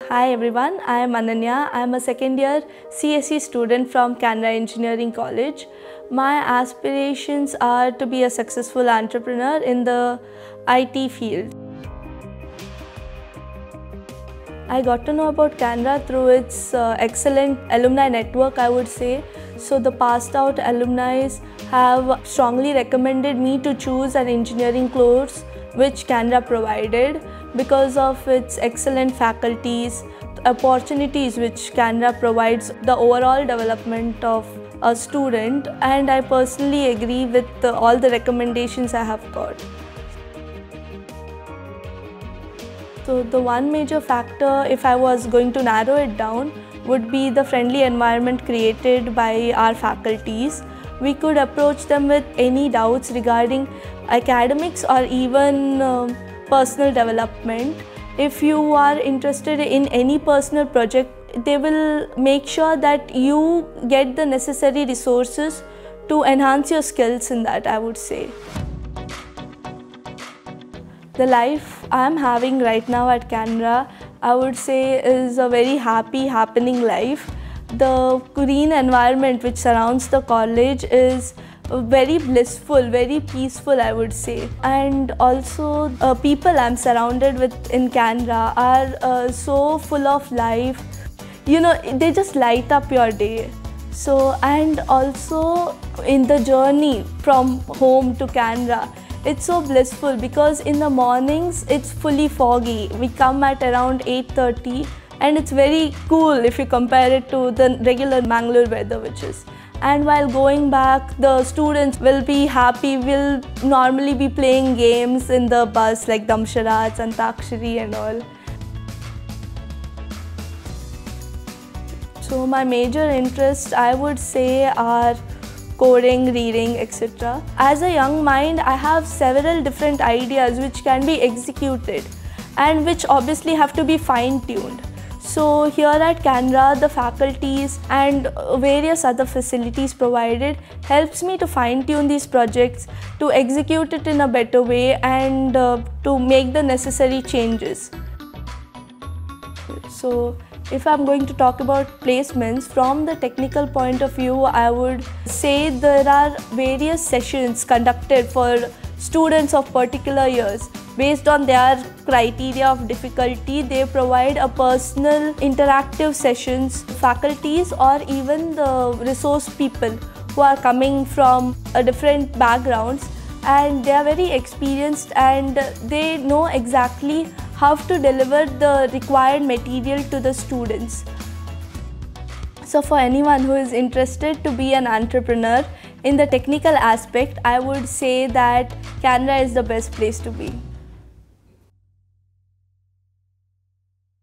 Hi everyone, I am Ananya. I am a second year CSE student from Canara Engineering College. My aspirations are to be a successful entrepreneur in the IT field. I got to know about Canara through its excellent alumni network, I would say. So the passed out alumni have strongly recommended me to choose an engineering course which Canara provided because of its excellent faculties, opportunities which Canara provides, the overall development of a student, and I personally agree with all the recommendations I have got. So the one major factor, if I was going to narrow it down, would be the friendly environment created by our faculties. We could approach them with any doubts regarding academics or even personal development. If you are interested in any personal project, they will make sure that you get the necessary resources to enhance your skills in that, I would say. The life I am having right now at Canara, I would say, is a very happy, happening life. The green environment which surrounds the college is very blissful, very peaceful, I would say. And also people I'm surrounded with in Canara are so full of life. You know, they just light up your day. So, and also in the journey from home to Canara, it's so blissful because in the mornings it's fully foggy. We come at around 8:30 and it's very cool if you compare it to the regular Mangalore weather which is. And while going back, the students will be happy, will normally be playing games in the bus like Damsharaj and Antakshari and all. So my major interests, I would say, are coding, reading, etc. As a young mind, I have several different ideas which can be executed and which obviously have to be fine-tuned. So here at Canara, the faculties and various other facilities provided helps me to fine-tune these projects, to execute it in a better way and to make the necessary changes. So if I'm going to talk about placements from the technical point of view, I would say there are various sessions conducted for students of particular years. Based on their criteria of difficulty, they provide a personal interactive sessions, faculties or even the resource people who are coming from different backgrounds, and they are very experienced and they know exactly how to deliver the required material to the students. So for anyone who is interested to be an entrepreneur in the technical aspect, I would say that Canara is the best place to be.